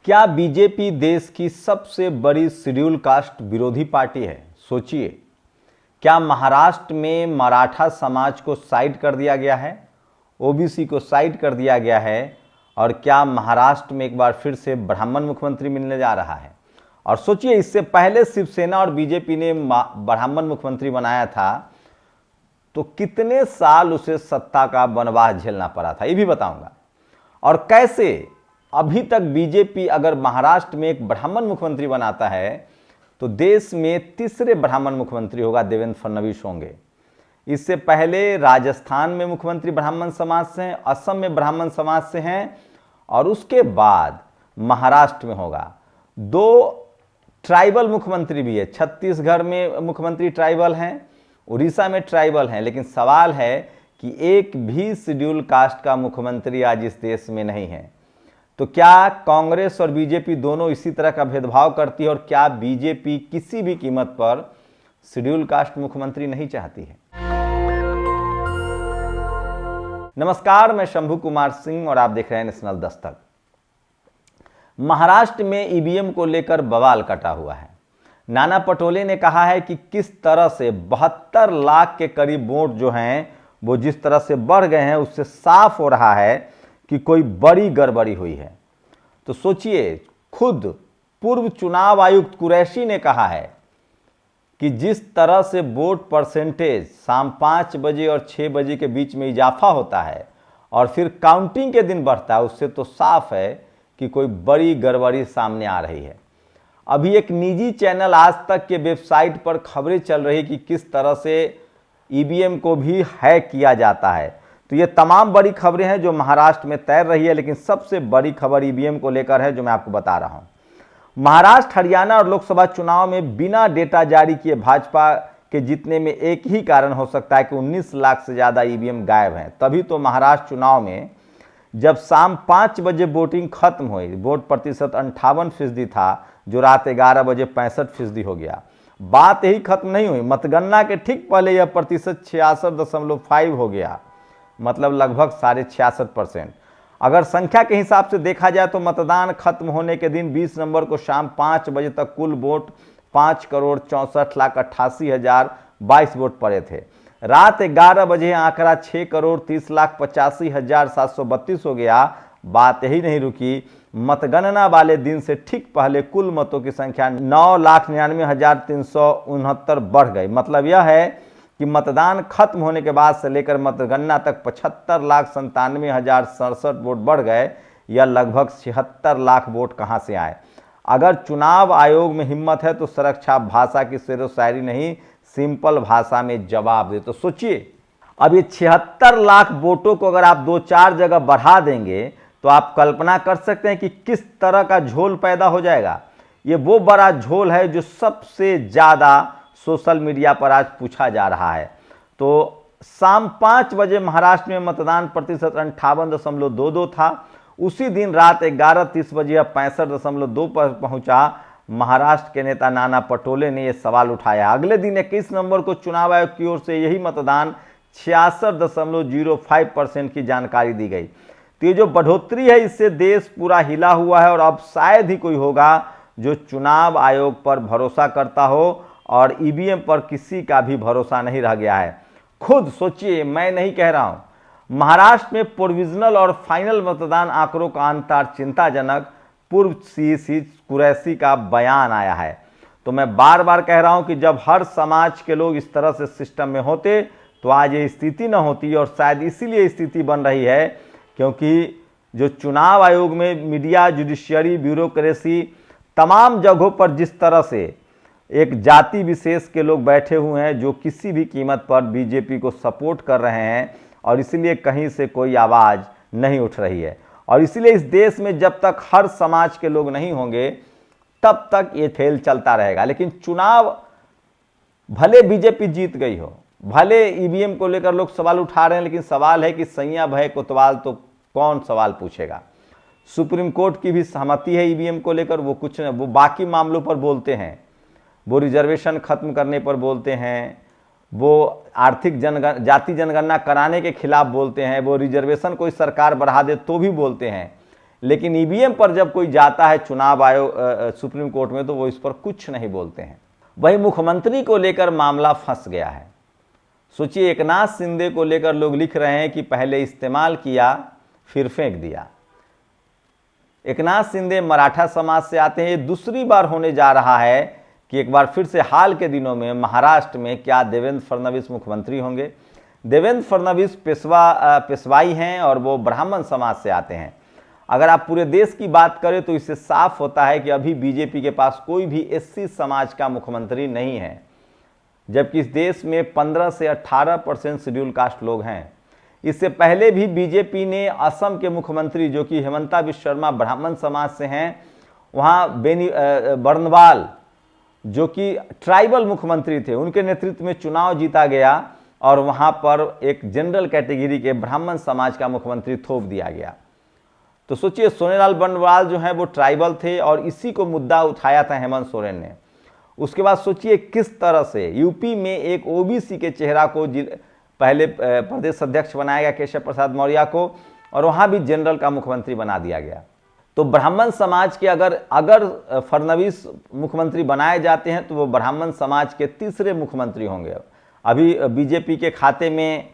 क्या बीजेपी देश की सबसे बड़ी शेड्यूल कास्ट विरोधी पार्टी है? सोचिए, क्या महाराष्ट्र में मराठा समाज को साइड कर दिया गया है, ओबीसी को साइड कर दिया गया है, और क्या महाराष्ट्र में एक बार फिर से ब्राह्मण मुख्यमंत्री मिलने जा रहा है? और सोचिए, इससे पहले शिवसेना और बीजेपी ने ब्राह्मण मुख्यमंत्री बनाया था तो कितने साल उसे सत्ता का वनवास झेलना पड़ा था, ये भी बताऊंगा। और कैसे अभी तक बीजेपी अगर महाराष्ट्र में एक ब्राह्मण मुख्यमंत्री बनाता है तो देश में तीसरे ब्राह्मण मुख्यमंत्री होगा, देवेंद्र फडणवीस होंगे। इससे पहले राजस्थान में मुख्यमंत्री ब्राह्मण समाज से हैं, असम में ब्राह्मण समाज से हैं, और उसके बाद महाराष्ट्र में होगा। 2 ट्राइबल मुख्यमंत्री भी है, छत्तीसगढ़ में मुख्यमंत्री ट्राइबल हैं, उड़ीसा में ट्राइबल हैं, लेकिन सवाल है कि एक भी शेड्यूल कास्ट का मुख्यमंत्री आज इस देश में नहीं है। तो क्या कांग्रेस और बीजेपी दोनों इसी तरह का भेदभाव करती है, और क्या बीजेपी किसी भी कीमत पर शेड्यूल कास्ट मुख्यमंत्री नहीं चाहती है? नमस्कार, मैं शंभू कुमार सिंह और आप देख रहे हैं नेशनल दस्तक। महाराष्ट्र में ईवीएम को लेकर बवाल कटा हुआ है। नाना पटोले ने कहा है कि किस तरह से 72 लाख के करीब वोट जो हैं वो जिस तरह से बढ़ गए हैं, उससे साफ हो रहा है कि कोई बड़ी गड़बड़ी हुई है। तो सोचिए, खुद पूर्व चुनाव आयुक्त कुरैशी ने कहा है कि जिस तरह से वोट परसेंटेज शाम 5 बजे और 6 बजे के बीच में इजाफा होता है और फिर काउंटिंग के दिन बढ़ता है, उससे तो साफ है कि कोई बड़ी गड़बड़ी सामने आ रही है। अभी एक निजी चैनल आज तक के वेबसाइट पर खबरें चल रही कि किस तरह से ईवीएम को भी हैक किया जाता है। तो ये तमाम बड़ी खबरें हैं जो महाराष्ट्र में तैर रही है, लेकिन सबसे बड़ी खबर ईवीएम को लेकर है जो मैं आपको बता रहा हूं। महाराष्ट्र, हरियाणा और लोकसभा चुनाव में बिना डेटा जारी किए भाजपा के जीतने में एक ही कारण हो सकता है कि 19 लाख से ज़्यादा ईवीएम गायब हैं। तभी तो महाराष्ट्र चुनाव में जब शाम 5 बजे वोटिंग खत्म हुई, वोट प्रतिशत 58% था, जो रात 11 बजे 65% हो गया। बात यही खत्म नहीं हुई, मतगणना के ठीक पहले यह प्रतिशत 66.5 हो गया, मतलब लगभग 66.5%। अगर संख्या के हिसाब से देखा जाए तो मतदान खत्म होने के दिन 20 नवंबर को शाम 5 बजे तक कुल वोट 5,64,88,022 वोट पड़े थे। रात 11 बजे आंकड़ा 6,30,85,732 हो गया। बात यही नहीं रुकी, मतगणना वाले दिन से ठीक पहले कुल मतों की संख्या 9,99,369 बढ़ गई। मतलब यह है कि मतदान खत्म होने के बाद से लेकर मतगणना तक 75,97,067 वोट बढ़ गए, या लगभग 76 लाख वोट कहां से आए? अगर चुनाव आयोग में हिम्मत है तो सड़क छाप भाषा की शेरो शायरी नहीं, सिंपल भाषा में जवाब दे। तो सोचिए, अब ये 76 लाख वोटों को अगर आप 2-4 जगह बढ़ा देंगे तो आप कल्पना कर सकते हैं कि किस तरह का झोल पैदा हो जाएगा। ये वो बड़ा झोल है जो सबसे ज़्यादा सोशल मीडिया पर आज पूछा जा रहा है। तो शाम 5 बजे महाराष्ट्र में मतदान प्रतिशत 58.22 था। उसी दिन रात 11:30 बजे 65.2 पर पहुंचा। महाराष्ट्र के नेता नाना पटोले ने यह सवाल उठाया। अगले दिन 21 नवंबर को चुनाव आयोग की ओर से यही मतदान 66.05% की जानकारी दी गई। तो ये जो बढ़ोतरी है, इससे देश पूरा हिला हुआ है, और अब शायद ही कोई होगा जो चुनाव आयोग पर भरोसा करता हो, और ईवीएम पर किसी का भी भरोसा नहीं रह गया है। खुद सोचिए, मैं नहीं कह रहा हूं, महाराष्ट्र में प्रोविजनल और फाइनल मतदान आंकड़ों का अंतर चिंताजनक, पूर्व सीईसी कुरैशी का बयान आया है। तो मैं बार बार कह रहा हूं कि जब हर समाज के लोग इस तरह से सिस्टम में होते तो आज ये स्थिति न होती, और शायद इसीलिए स्थिति बन रही है क्योंकि जो चुनाव आयोग में मीडिया, जुडिशियरी, ब्यूरोक्रेसी, तमाम जगहों पर जिस तरह से एक जाति विशेष के लोग बैठे हुए हैं जो किसी भी कीमत पर बीजेपी को सपोर्ट कर रहे हैं, और इसीलिए कहीं से कोई आवाज़ नहीं उठ रही है। और इसीलिए इस देश में जब तक हर समाज के लोग नहीं होंगे तब तक ये खेल चलता रहेगा। लेकिन चुनाव भले बीजेपी जीत गई हो, भले ईवीएम को लेकर लोग सवाल उठा रहे हैं, लेकिन सवाल है कि सैया भय कोतवाल तो कौन सवाल पूछेगा। सुप्रीम कोर्ट की भी सहमति है ईवीएम को लेकर, वो कुछ नहीं, वो बाकी मामलों पर बोलते हैं, वो रिजर्वेशन खत्म करने पर बोलते हैं, वो आर्थिक जाति जनगणना कराने के खिलाफ बोलते हैं, वो रिजर्वेशन कोई सरकार बढ़ा दे तो भी बोलते हैं। लेकिन ईवीएम पर जब कोई जाता है चुनाव आयोग सुप्रीम कोर्ट में, तो वो इस पर कुछ नहीं बोलते हैं। वही मुख्यमंत्री को लेकर मामला फंस गया है। सोचिए, एकनाथ शिंदे को लेकर लोग लिख रहे हैं कि पहले इस्तेमाल किया फिर फेंक दिया। एकनाथ शिंदे मराठा समाज से आते हैं। ये दूसरी बार होने जा रहा है कि एक बार फिर से हाल के दिनों में महाराष्ट्र में क्या देवेंद्र फडणवीस मुख्यमंत्री होंगे। देवेंद्र फडणवीस पेशवाई हैं और वो ब्राह्मण समाज से आते हैं। अगर आप पूरे देश की बात करें तो इससे साफ होता है कि अभी बीजेपी के पास कोई भी एससी समाज का मुख्यमंत्री नहीं है, जबकि इस देश में 15 से 18% शेड्यूल कास्ट लोग हैं। इससे पहले भी बीजेपी ने असम के मुख्यमंत्री जो कि हेमंता बिश्व शर्मा ब्राह्मण समाज से हैं, वहाँ बेनी बर्नवाल जो कि ट्राइबल मुख्यमंत्री थे, उनके नेतृत्व में चुनाव जीता गया और वहाँ पर एक जनरल कैटेगरी के ब्राह्मण समाज का मुख्यमंत्री थोप दिया गया। तो सोचिए, सोनेलाल बर्नवाल जो हैं वो ट्राइबल थे और इसी को मुद्दा उठाया था हेमंत सोरेन ने। उसके बाद सोचिए किस तरह से यूपी में एक ओबीसी के चेहरा को पहले प्रदेश अध्यक्ष बनाया गया केशव प्रसाद मौर्य को, और वहाँ भी जनरल का मुख्यमंत्री बना दिया गया। तो ब्राह्मण समाज के अगर फडणवीस मुख्यमंत्री बनाए जाते हैं तो वो ब्राह्मण समाज के तीसरे मुख्यमंत्री होंगे। अभी बीजेपी के खाते में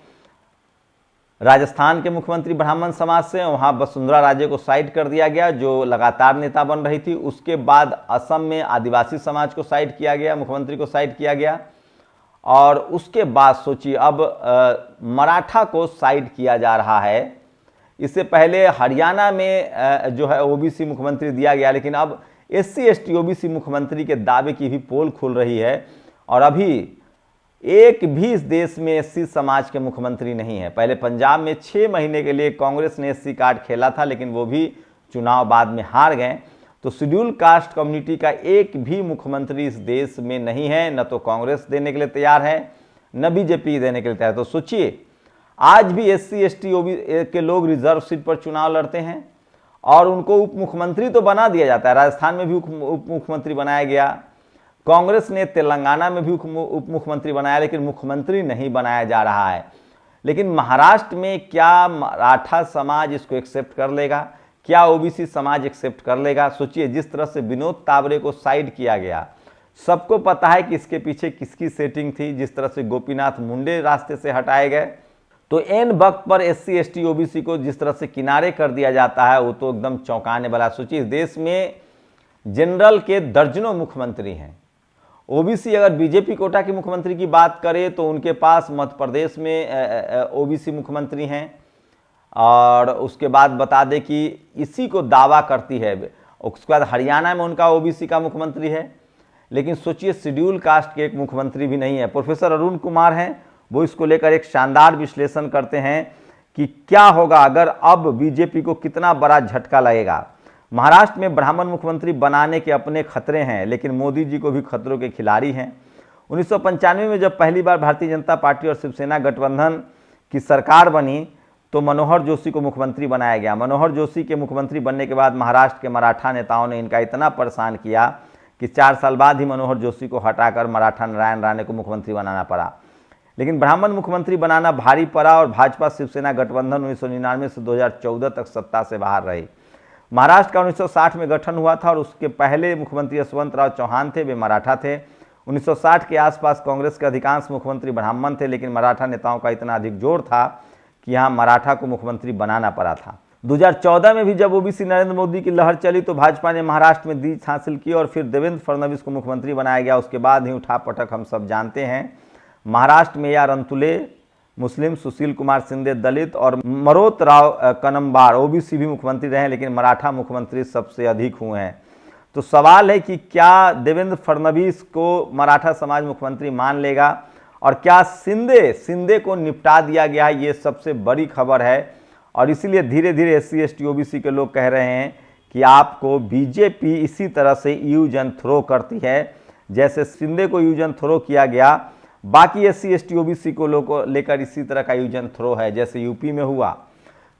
राजस्थान के मुख्यमंत्री ब्राह्मण समाज से, वहाँ वसुंधरा राजे को साइड कर दिया गया जो लगातार नेता बन रही थी। उसके बाद असम में आदिवासी समाज को साइड किया गया, मुख्यमंत्री को साइड किया गया। और उसके बाद सोचिए अब मराठा को साइड किया जा रहा है। इससे पहले हरियाणा में जो है ओबीसी मुख्यमंत्री दिया गया, लेकिन अब एससी एसटी ओबीसी मुख्यमंत्री के दावे की भी पोल खुल रही है। और अभी एक भी इस देश में एससी समाज के मुख्यमंत्री नहीं है। पहले पंजाब में 6 महीने के लिए कांग्रेस ने एससी कार्ड खेला था, लेकिन वो भी चुनाव बाद में हार गए। तो शेड्यूल कास्ट कम्युनिटी का एक भी मुख्यमंत्री इस देश में नहीं है, न तो कांग्रेस देने के लिए तैयार है न बीजेपी देने के लिए तैयार है। तो सोचिए, आज भी एससी एसटी ओबीसी के लोग रिजर्व सीट पर चुनाव लड़ते हैं और उनको उप मुख्यमंत्री तो बना दिया जाता है। राजस्थान में भी उप मुख्यमंत्री बनाया गया, कांग्रेस ने तेलंगाना में भी उप मुख्यमंत्री बनाया, लेकिन मुख्यमंत्री नहीं बनाया जा रहा है। लेकिन महाराष्ट्र में क्या मराठा समाज इसको एक्सेप्ट कर लेगा? क्या ओबीसी समाज एक्सेप्ट कर लेगा? सोचिए, जिस तरह से विनोद तावरे को साइड किया गया, सबको पता है कि इसके पीछे किसकी सेटिंग थी। जिस तरह से गोपीनाथ मुंडे रास्ते से हटाए गए, तो एन वक्त पर एससी एसटी ओबीसी को जिस तरह से किनारे कर दिया जाता है वो तो एकदम चौंकाने वाला। सोचिए, इस देश में जनरल के दर्जनों मुख्यमंत्री हैं। ओबीसी अगर बीजेपी कोटा के मुख्यमंत्री की बात करें तो उनके पास मध्य प्रदेश में ओबीसी मुख्यमंत्री हैं। और उसके बाद बता दें कि इसी को दावा करती है। उसके बाद हरियाणा में उनका ओबीसी का मुख्यमंत्री है, लेकिन सोचिए शेड्यूल कास्ट के एक मुख्यमंत्री भी नहीं है। प्रोफेसर अरुण कुमार हैं, वो इसको लेकर एक शानदार विश्लेषण करते हैं कि क्या होगा अगर अब बीजेपी को कितना बड़ा झटका लगेगा। महाराष्ट्र में ब्राह्मण मुख्यमंत्री बनाने के अपने खतरे हैं, लेकिन मोदी जी को भी खतरों के खिलाड़ी हैं। 1995 में जब पहली बार भारतीय जनता पार्टी और शिवसेना गठबंधन की सरकार बनी तो मनोहर जोशी को मुख्यमंत्री बनाया गया। मनोहर जोशी के मुख्यमंत्री बनने के बाद महाराष्ट्र के मराठा नेताओं ने इनका इतना परेशान किया कि 4 साल बाद ही मनोहर जोशी को हटाकर मराठा नारायण राणे को मुख्यमंत्री बनाना पड़ा। लेकिन ब्राह्मण मुख्यमंत्री बनाना भारी पड़ा और भाजपा शिवसेना गठबंधन 1999 से 2014 तक सत्ता से बाहर रही। महाराष्ट्र का 1960 में गठन हुआ था और उसके पहले मुख्यमंत्री यशवंतराव चौहान थे, वे मराठा थे। 1960 के आसपास कांग्रेस के अधिकांश मुख्यमंत्री ब्राह्मण थे, लेकिन मराठा नेताओं का इतना अधिक जोर था कि यहाँ मराठा को मुख्यमंत्री बनाना पड़ा था। 2014 में भी जब ओबीसी नरेंद्र मोदी की लहर चली तो भाजपा ने महाराष्ट्र में जीत हासिल की और फिर देवेंद्र फडणवीस को मुख्यमंत्री बनाया गया। उसके बाद ही उठापटक हम सब जानते हैं। महाराष्ट्र में या रंतुले मुस्लिम, सुशील कुमार शिंदे दलित और मरोत राव कनम्बार ओबीसी भी मुख्यमंत्री रहे, लेकिन मराठा मुख्यमंत्री सबसे अधिक हुए हैं। तो सवाल है कि क्या देवेंद्र फडणवीस को मराठा समाज मुख्यमंत्री मान लेगा और क्या शिंदे को निपटा दिया गया है? ये सबसे बड़ी खबर है। और इसीलिए धीरे धीरे एससी एसटी ओबीसी के लोग कह रहे हैं कि आपको बीजेपी इसी तरह से यूज एंड थ्रो करती है, जैसे शिंदे को यूज एंड थ्रो किया गया, बाकी एससी एसटी ओबीसी को लेकर इसी तरह का यूज एंड थ्रो है जैसे यूपी में हुआ।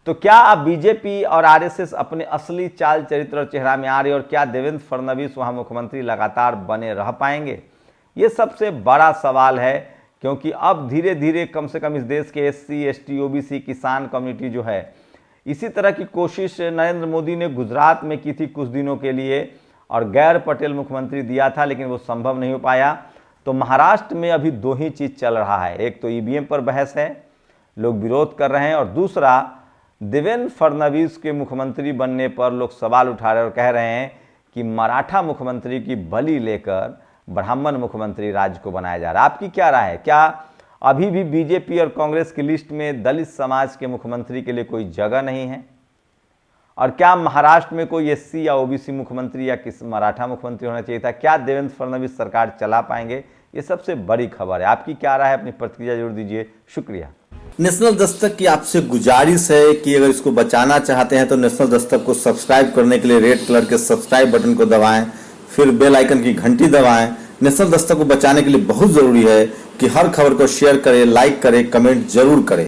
तो क्या अब बीजेपी और आरएसएस अपने असली चाल चरित्र और चेहरा में आ रही है और क्या देवेंद्र फडणवीस वहां मुख्यमंत्री लगातार बने रह पाएंगे? ये सबसे बड़ा सवाल है, क्योंकि अब धीरे धीरे कम से कम इस देश के एससी एसटी ओबीसी किसान कम्युनिटी जो है इसी तरह की कोशिश नरेंद्र मोदी ने गुजरात में की थी कुछ दिनों के लिए और गैर पटेल मुख्यमंत्री दिया था, लेकिन वो संभव नहीं हो पाया। तो महाराष्ट्र में अभी दो ही चीज़ चल रहा है, एक तो ईवीएम पर बहस है, लोग विरोध कर रहे हैं, और दूसरा देवेंद्र फडणवीस के मुख्यमंत्री बनने पर लोग सवाल उठा रहे हैं और कह रहे हैं कि मराठा मुख्यमंत्री की बलि लेकर ब्राह्मण मुख्यमंत्री राज्य को बनाया जा रहा है। आपकी क्या राय है? क्या अभी भी बीजेपी और कांग्रेस की लिस्ट में दलित समाज के मुख्यमंत्री के लिए कोई जगह नहीं है? और क्या महाराष्ट्र में कोई एससी या ओबीसी मुख्यमंत्री या किस मराठा मुख्यमंत्री होना चाहिए था? क्या देवेंद्र फडणवीस सरकार चला पाएंगे? ये सबसे बड़ी खबर है। आपकी क्या राय है? अपनी प्रतिक्रिया जरूर दीजिए। शुक्रिया। नेशनल दस्तक की आपसे गुजारिश है कि अगर इसको बचाना चाहते हैं तो नेशनल दस्तक को सब्सक्राइब करने के लिए रेड कलर के सब्सक्राइब बटन को दबाएं, फिर बेल आइकन की घंटी दबाएं। नेशनल दस्तक को बचाने के लिए बहुत जरूरी है कि हर खबर को शेयर करें, लाइक करें, कमेंट जरूर करें।